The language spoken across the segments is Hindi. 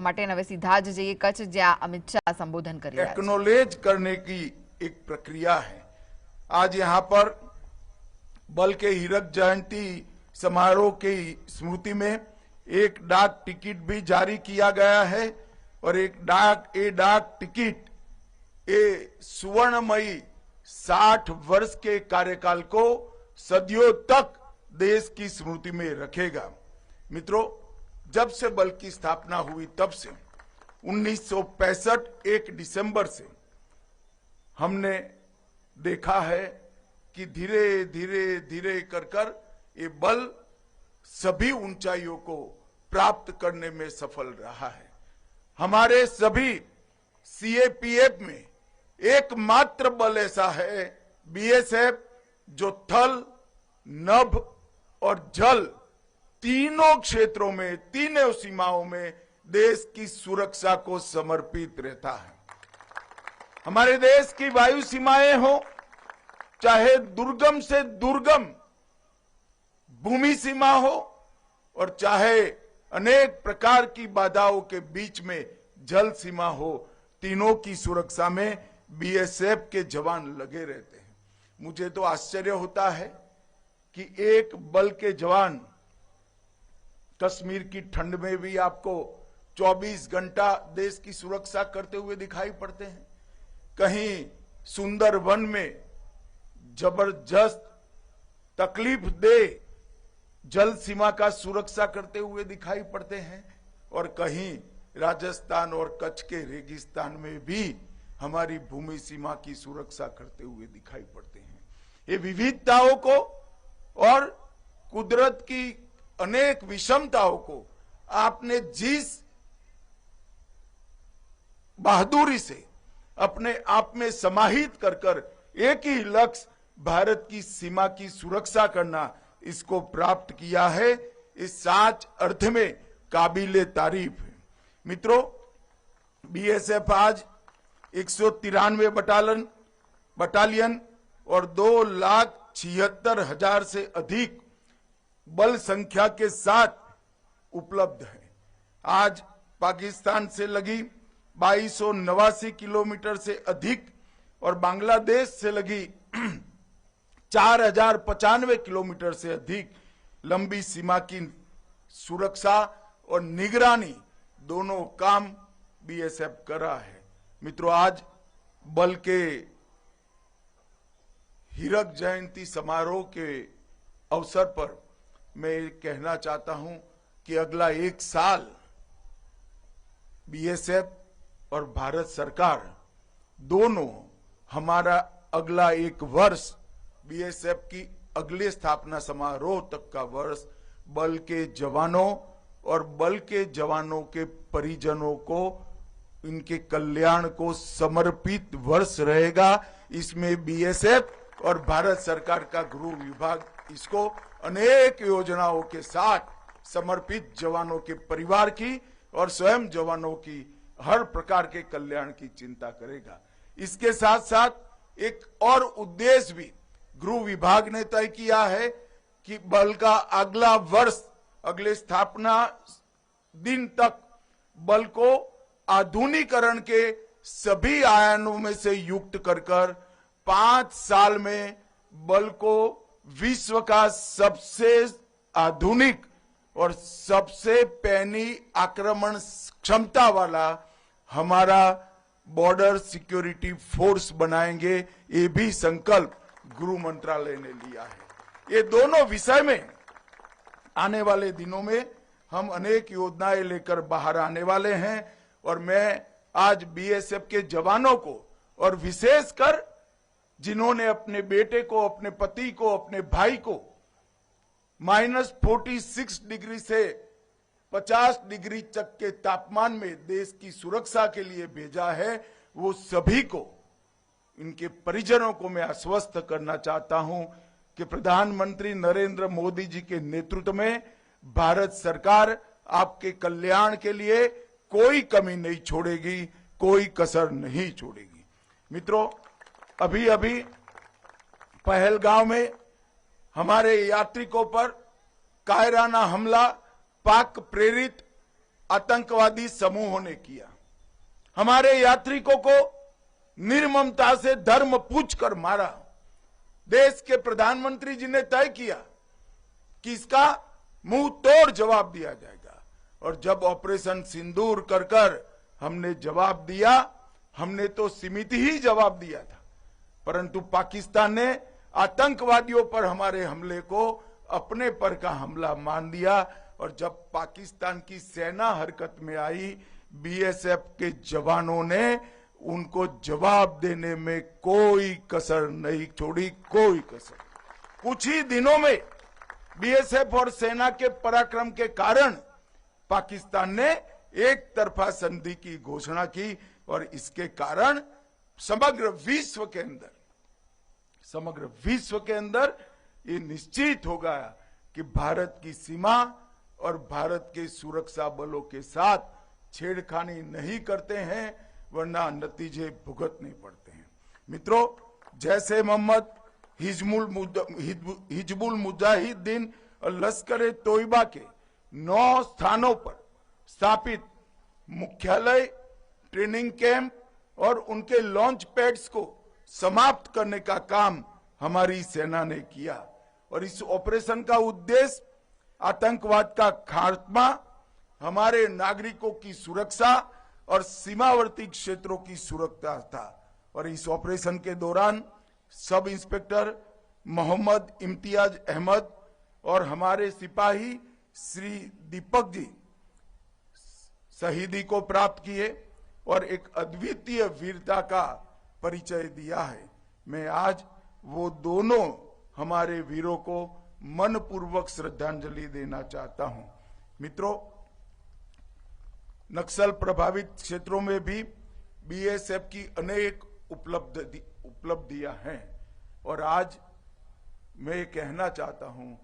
માટે હવે સીધા જ જઈએ કચ્છ, જ્યાં અમિત शाह संबोधन કરી રહ્યા છે। एक्नॉलेज करने की एक प्रक्रिया है। आज यहाँ पर बल के हीरक जयंती समारोह की स्मृति में एक डाक टिकट भी जारी किया गया है और डाक टिकट सुवर्णमयी 60 वर्ष के कार्यकाल को सदियों तक देश की स्मृति में रखेगा। मित्रों, जब से बल की स्थापना हुई तब से 1965 1 दिसंबर से हमने देखा है कि धीरे धीरे धीरे कर ये बल सभी ऊंचाइयों को प्राप्त करने में सफल रहा है। हमारे सभी सीएपीएफ में एकमात्र बल ऐसा है बीएसएफ जो थल, नभ और जल तीनों क्षेत्रों में, तीनों सीमाओं में देश की सुरक्षा को समर्पित रहता है। हमारे देश की वायु सीमाएं हो, चाहे दुर्गम से दुर्गम भूमि सीमा हो और चाहे अनेक प्रकार की बाधाओं के बीच में जल सीमा हो, तीनों की सुरक्षा में बीएसएफ के जवान लगे रहते हैं। मुझे तो आश्चर्य होता है कि एक बल के जवान कश्मीर की ठंड में भी आपको 24 घंटा देश की सुरक्षा करते हुए दिखाई पड़ते हैं। कहीं सुंदर वन में जबरदस्त तकलीफ दे जल सीमा का सुरक्षा करते हुए दिखाई पड़ते हैं और कहीं राजस्थान और कच्छ के रेगिस्तान में भी हमारी भूमि सीमा की सुरक्षा करते हुए दिखाई पड़ते हैं। ये विविधताओं को और कुदरत की अनेक विषमताओं को आपने जिस बहादुरी से अपने आप में समाहित कर एक ही लक्ष्य भारत की सीमा की सुरक्षा करना, इसको प्राप्त किया है, इस सच अर्थ में काबिले तारीफ है। मित्रों, बीएसएफ आज 193 बटालियन और 2,76,000 से अधिक बल संख्या के साथ उपलब्ध है। आज पाकिस्तान से लगी 2289 किलोमीटर से अधिक और बांग्लादेश से लगी 4095 किलोमीटर से अधिक लंबी सीमा की सुरक्षा और निगरानी दोनों काम बीएसएफ कर रहा है। मित्रों, आज बल के हीरक जयंती समारोह के अवसर पर मैं कहना चाहता हूं कि अगला 1 साल बीएसएफ और भारत सरकार दोनों, हमारा अगला 1 वर्ष बीएसएफ की अगले स्थापना समारोह तक का वर्ष बल के जवानों और बल के जवानों के परिजनों को, इनके कल्याण को समर्पित वर्ष रहेगा। इसमें बीएसएफ और भारत सरकार का गृह विभाग इसको अनेक योजनाओं के साथ समर्पित जवानों के परिवार की और स्वयं जवानों की हर प्रकार के कल्याण की चिंता करेगा। इसके साथ साथ एक और उद्देश्य भी गृह विभाग ने तय किया है कि बल का अगला वर्ष, अगले स्थापना दिन तक बल को आधुनिकीकरण के सभी आयामों में से युक्त कर 5 साल में बल को विश्व का सबसे आधुनिक और सबसे पैनी आक्रमण क्षमता वाला हमारा बॉर्डर सिक्योरिटी फोर्स बनाएंगे। ये भी संकल्प गृह मंत्रालय ने लिया है। ये दोनों विषय में आने वाले दिनों में हम अनेक योजनाएं लेकर बाहर आने वाले हैं और मैं आज बीएसएफ के जवानों को और विशेषकर जिन्होंने अपने बेटे को, अपने पति को, अपने भाई को -46 डिग्री से 50 डिग्री तक के तापमान में देश की सुरक्षा के लिए भेजा है, वो सभी को, इनके परिजनों को मैं आश्वस्त करना चाहता हूं कि प्रधानमंत्री नरेंद्र मोदी जी के नेतृत्व में भारत सरकार आपके कल्याण के लिए कोई कमी नहीं छोड़ेगी, कोई कसर नहीं छोड़ेगी। मित्रों, अभी अभी पहलगांव में हमारे यात्रिकों पर कायराना हमला, पाक प्रेरित आतंकवादी समूहों ने किया। हमारे यात्रिकों को निर्ममता से धर्म पूछकर मारा। देश के प्रधानमंत्री जी ने तय किया कि इसका मुंह तोड़ जवाब दिया जाएगा, और जब ऑपरेशन सिंदूर कर कर हमने जवाब दिया, हमने तो सीमित ही जवाब दिया था, परंतु पाकिस्तान ने आतंकवादियों पर हमारे हमले को अपने पर का हमला मान दिया। और जब पाकिस्तान की सेना हरकत में आई, बीएसएफ के जवानों ने उनको जवाब देने में कोई कसर नहीं छोड़ी, कोई कसर। कुछ ही दिनों में बीएसएफ और सेना के पराक्रम के कारण पाकिस्तान ने एक तरफा संधि की घोषणा की, और इसके कारण समग्र विश्व के अंदर ये निश्चित हो गया कि भारत की सीमा और भारत के सुरक्षा बलों के साथ छेड़खानी नहीं करते हैं, वरना नतीजे भुगतने पड़ते हैं। मित्रों, जैसे मोहम्मद हिजबुल मुजाहिदीन और लश्कर तोयबा के 9 स्थानों पर स्थापित मुख्यालय, ट्रेनिंग कैंप और उनके लॉन्च पैड्स को समाप्त करने का काम हमारी सेना ने किया, और इस ऑपरेशन का उद्देश्य आतंकवाद का खात्मा, हमारे नागरिकों की सुरक्षा और सीमावर्ती क्षेत्रों की सुरक्षा था। और इस ऑपरेशन के दौरान सब इंस्पेक्टर मोहम्मद इम्तियाज अहमद और हमारे सिपाही श्री दीपक जी शहीदी को प्राप्त किए और एक अद्वितीय वीरता का परिचय दिया है। मैं आज वो दोनों हमारे वीरों को मनपूर्वक श्रद्धांजलि देना चाहता हूं। मित्रों, नक्सल प्रभावित क्षेत्रों में भी बीएसएफ की अनेक उपलब्धियां हैं, और आज मैं कहना चाहता हूं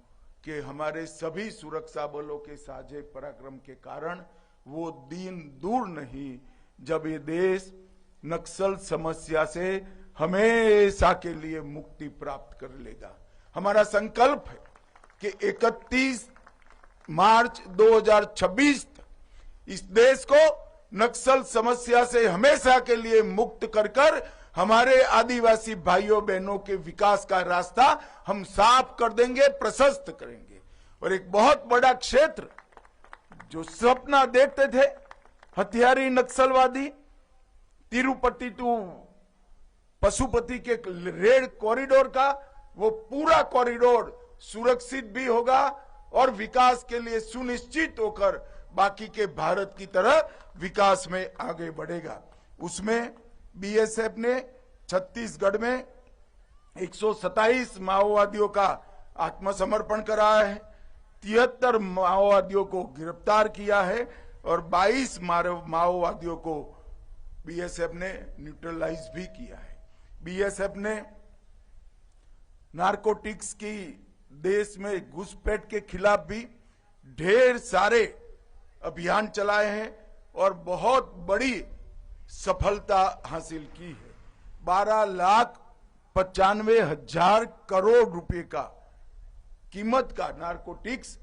कि हमारे सभी सुरक्षा बलों के साझे पराक्रम के कारण वो दिन दूर नहीं जब ये देश नक्सल समस्या से हमेशा के लिए मुक्ति प्राप्त कर लेगा। हमारा संकल्प है कि 31 मार्च 2026 तक इस देश को नक्सल समस्या से हमेशा के लिए मुक्त कर कर हमारे आदिवासी भाइयों बहनों के विकास का रास्ता हम साफ कर देंगे, प्रशस्त करेंगे। और एक बहुत बड़ा क्षेत्र जो सपना देखते थे हथियारी नक्सलवादी, तिरुपति टू पशुपति के रेड कॉरिडोर का, वो पूरा कॉरिडोर सुरक्षित भी होगा और विकास के लिए सुनिश्चित होकर बाकी के भारत की तरह विकास में आगे बढ़ेगा। उसमें बीएसएफ ने छत्तीसगढ़ में 127 माओवादियों का आत्मसमर्पण कराया है, 73 माओवादियों को गिरफ्तार किया है और 22 माओवादियों को बीएसएफ ने न्यूट्रलाइज भी किया है। बीएसएफ ने नारकोटिक्स की देश में घुसपैठ के खिलाफ भी ढेर सारे अभियान चलाए हैं और बहुत बड़ी सफलता हासिल की है। 12,95,000 करोड़ रुपए का कीमत का नारकोटिक्स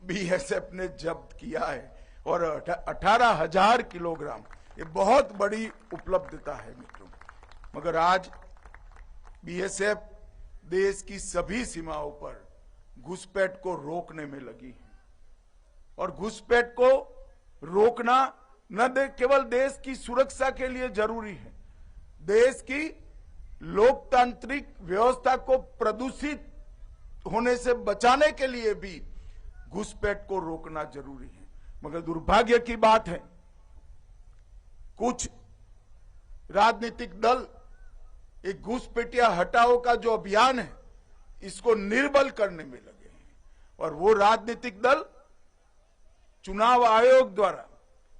बीएसएफ ने जब्त किया है और 18,000 किलोग्राम, ये बहुत बड़ी उपलब्धता है मित्रों। मगर आज बीएसएफ देश की सभी सीमाओं पर घुसपैठ को रोकने में लगी है, और घुसपैठ को रोकना न केवल देश की सुरक्षा के लिए जरूरी है, देश की लोकतांत्रिक व्यवस्था को प्रदूषित होने से बचाने के लिए भी घुसपैठ को रोकना जरूरी है। मगर दुर्भाग्य की बात है, कुछ राजनीतिक दल एक घुसपैठिया हटाओ का जो अभियान है इसको निर्बल करने में लगे हैं, और वो राजनीतिक दल चुनाव आयोग द्वारा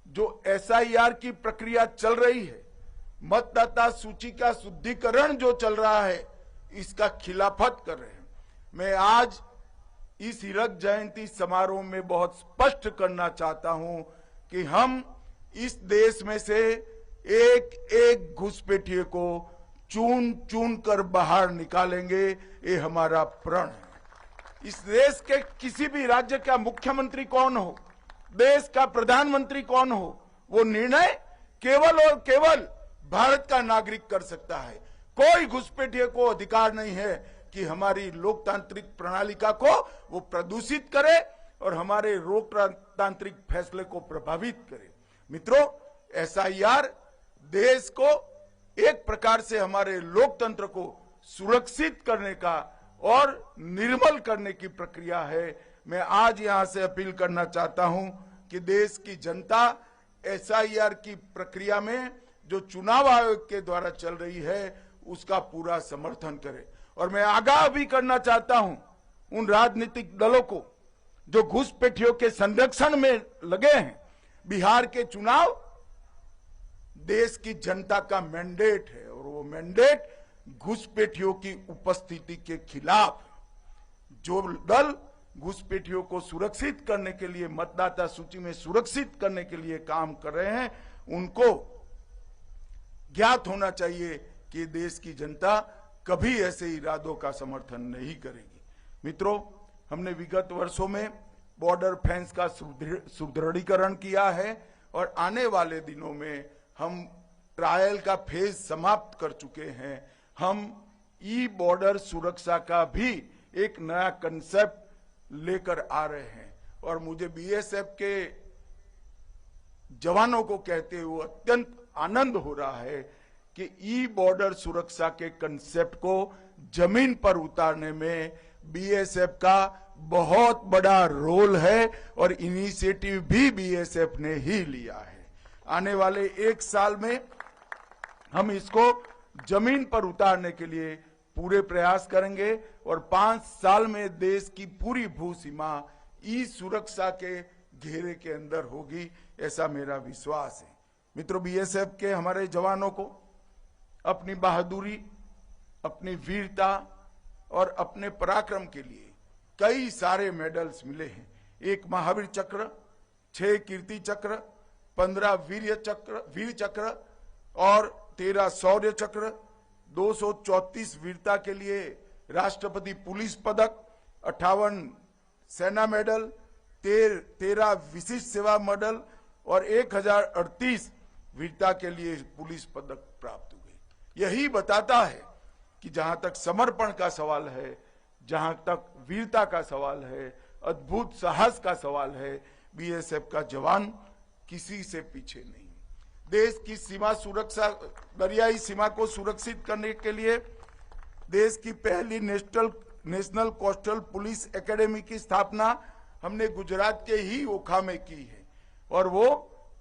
जो एसआईआर की प्रक्रिया चल रही है, मतदाता सूची का शुद्धिकरण जो चल रहा है, इसका खिलाफत कर रहे हैं। मैं आज इस हीरक जयंती समारोह में बहुत स्पष्ट करना चाहता हूं कि हम इस देश में से एक एक घुसपैठिए को चुन चुन कर बाहर निकालेंगे, ये हमारा प्रण है। इस देश के किसी भी राज्य का मुख्यमंत्री कौन हो, देश का प्रधानमंत्री कौन हो, वो निर्णय केवल और केवल भारत का नागरिक कर सकता है। कोई घुसपैठिए को अधिकार नहीं है कि हमारी लोकतांत्रिक प्रणालिका को वो प्रदूषित करे और हमारे लोकतांत्रिक फैसले को प्रभावित करे। मित्रों, एसआईआर देश को एक प्रकार से हमारे लोकतंत्र को सुरक्षित करने का और निर्मल करने की प्रक्रिया है। मैं आज यहां से अपील करना चाहता हूं कि देश की जनता एसआईआर की प्रक्रिया में जो चुनाव आयोग के द्वारा चल रही है उसका पूरा समर्थन करे। और मैं आगाह भी करना चाहता हूं उन राजनीतिक दलों को जो घुसपैठियों के संरक्षण में लगे हैं। बिहार के चुनाव देश की जनता का मैंडेट है और वो मैंडेट घुसपैठियों की उपस्थिति के खिलाफ। जो दल घुसपैठियों को सुरक्षित करने के लिए, मतदाता सूची में सुरक्षित करने के लिए काम कर रहे हैं, उनको ज्ञात होना चाहिए कि देश की जनता कभी ऐसे इरादों का समर्थन नहीं करेगी। मित्रों, हमने विगत वर्षों में बॉर्डर फेंस का सुदृढ़ीकरण किया है और आने वाले दिनों में हम ट्रायल का फेज समाप्त कर चुके हैं। हम ई बॉर्डर सुरक्षा का भी एक नया कंसेप्ट लेकर आ रहे हैं और मुझे बीएसएफ के जवानों को कहते हुए अत्यंत आनंद हो रहा है कि ई बॉर्डर सुरक्षा के कंसेप्ट को जमीन पर उतारने में बीएसएफ का बहुत बड़ा रोल है और इनिशिएटिव भी बीएसएफ ने ही लिया है। आने वाले एक साल में हम इसको जमीन पर उतारने के लिए पूरे प्रयास करेंगे और 5 साल में देश की पूरी भू सीमा ई सुरक्षा के घेरे के अंदर होगी, ऐसा मेरा विश्वास है। मित्रों, बीएसएफ के हमारे जवानों को अपनी बहादुरी, अपनी वीरता और अपने पराक्रम के लिए कई सारे मेडल्स मिले हैं। 1 महावीर चक्र, 6 कीर्ति चक्र, 15 वीर चक्र और 13 शौर्य चक्र, 234 वीरता के लिए राष्ट्रपति पुलिस पदक, 58 सेना मेडल, 13 विशिष्ट सेवा मेडल और 1038 वीरता के लिए पुलिस पदक प्राप्त हुए। यही बताता है कि जहां तक समर्पण का सवाल है, जहां तक वीरता का सवाल है, अद्भुत साहस का सवाल है, बीएसएफ का जवान किसी से पीछे नहीं। देश की सीमा सुरक्षा, दरियाई सीमा को सुरक्षित करने के लिए देश की पहली नेशनल कोस्टल पुलिस एकेडमी की स्थापना हमने गुजरात के ही ओखा में की है और वो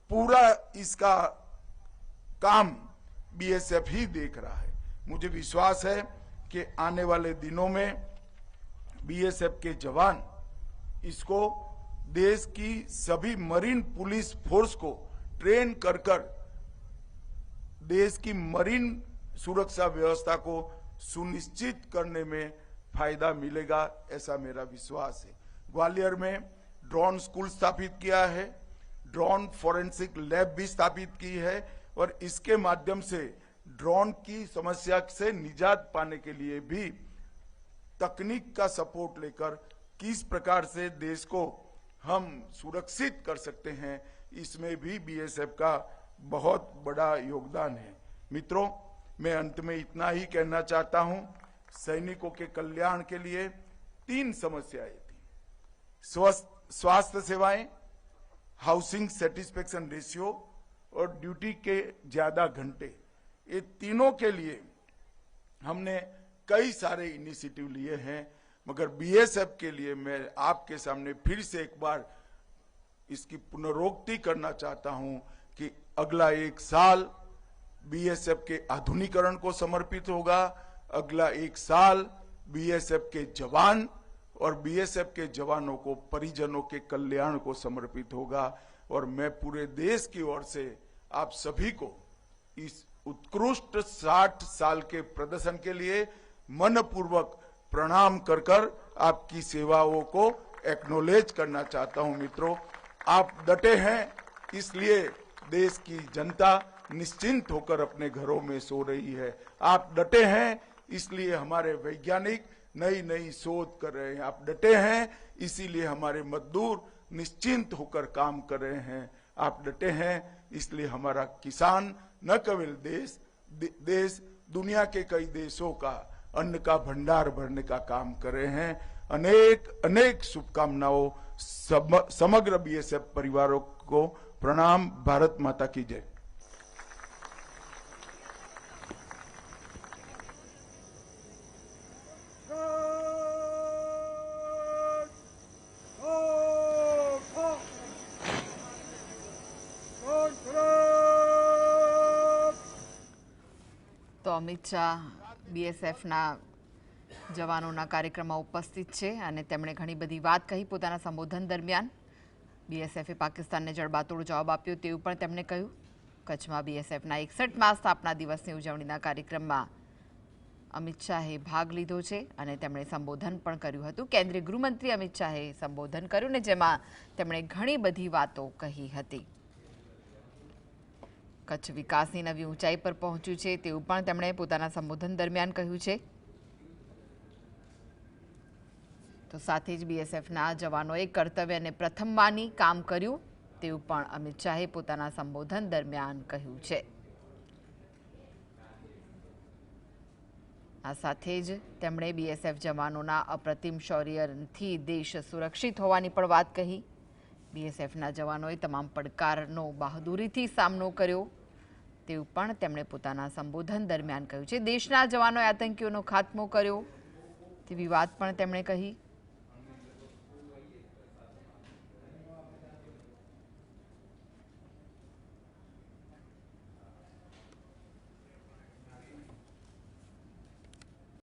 पूरा इसका काम बीएसएफ ही देख रहा है। मुझे विश्वास है कि आने वाले दिनों में बीएसएफ के जवान इसको देश की सभी मरीन पुलिस फोर्स को ट्रेन कर देश की मरीन सुरक्षा व्यवस्था को सुनिश्चित करने में फायदा मिलेगा, ऐसा मेरा विश्वास है। ग्वालियर में ड्रोन स्कूल स्थापित किया है, ड्रोन फॉरेंसिक लैब भी स्थापित की है और इसके माध्यम से ड्रोन की समस्या से निजात पाने के लिए भी तकनीक का सपोर्ट लेकर किस प्रकार से देश को हम सुरक्षित कर सकते हैं, इसमें भी बीएसएफ का बहुत बड़ा योगदान है। मित्रों, मैं अंत में इतना ही कहना चाहता हूं, सैनिकों के कल्याण के लिए 3 समस्याएं थी: स्वास्थ्य सेवाएं, हाउसिंग सेटिस्फेक्शन रेशियो और ड्यूटी के ज्यादा घंटे। ये तीनों के लिए हमने कई सारे इनिशिएटिव लिए हैं, मगर बीएसएफ के लिए मैं आपके सामने फिर से एक बार इसकी पुनरोक्ति करना चाहता हूं कि अगला 1 साल बीएसएफ के आधुनिकीकरण को समर्पित होगा। अगला 1 साल बीएसएफ के जवान और बीएसएफ के जवानों को, परिजनों के कल्याण को समर्पित होगा और मैं पूरे देश की ओर से आप सभी को इस उत्कृष्ट 60 साल के प्रदर्शन के लिए मनपूर्वक प्रणाम कर आपकी सेवाओं को एक्नॉलेज करना चाहता हूं। मित्रों, आप डटे हैं, इसलिए देश की जनता निश्चिंत होकर अपने घरों में सो रही है। आप डटे हैं, इसलिए हमारे वैज्ञानिक नई नई शोध कर रहे हैं। आप डटे हैं, इसीलिए हमारे मजदूर निश्चिंत होकर काम कर रहे हैं। आप डटे हैं, इसलिए हमारा किसान न केवल देश दुनिया के कई देशों का अन्न का भंडार भरने का काम कर रहे हैं। अनेक अनेक शुभकामनाओं समग्र बीएसएफ परिवारों को प्रणाम। भारत माता की जय। તો અમિત શાહ બીએસએફના જવાનોના કાર્યક્રમમાં ઉપસ્થિત છે અને તેમણે ઘણી બધી વાત કહી પોતાના સંબોધન દરમિયાન। બીએસએફે પાકિસ્તાનને જડબાતોડ જવાબ આપ્યો તેવું પણ તેમણે કહ્યું। કચ્છમાં બીએસએફના 61મા સ્થાપના દિવસની ઉજવણીના કાર્યક્રમમાં અમિત શાહે ભાગ લીધો છે અને તેમણે સંબોધન પણ કર્યું હતું। કેન્દ્રીય ગૃહમંત્રી અમિત શાહે સંબોધન કર્યું ને જેમાં તેમણે ઘણી બધી વાતો કહી હતી। કચ્છ વિકાસની નવી ઊંચાઈ પર પહોંચ્યું છે તેવું પણ તેમણે પોતાના સંબોધન દરમિયાન કહ્યું છે। તો સાથે જ બીએસએફના જવાનોએ કર્તવ્ય અને પ્રથમ માની કામ કર્યું તેવું પણ અમિત શાહે પોતાના સંબોધન દરમિયાન કહ્યું છે। આ સાથે જ તેમણે બીએસએફ જવાનોના અપ્રતિમ શૌર્યથી દેશ સુરક્ષિત હોવાની પણ વાત કહી। બીએસએફના જવાનોએ તમામ પડકારનો બહાદુરીથી સામનો કર્યો તેવું પણ તેમણે પોતાના સંબોધન દરમિયાન કહ્યું છે। દેશના જવાનોએ આતંકીઓનો ખાત્મો કર્યો તેવી વાત પણ તેમણે કહી।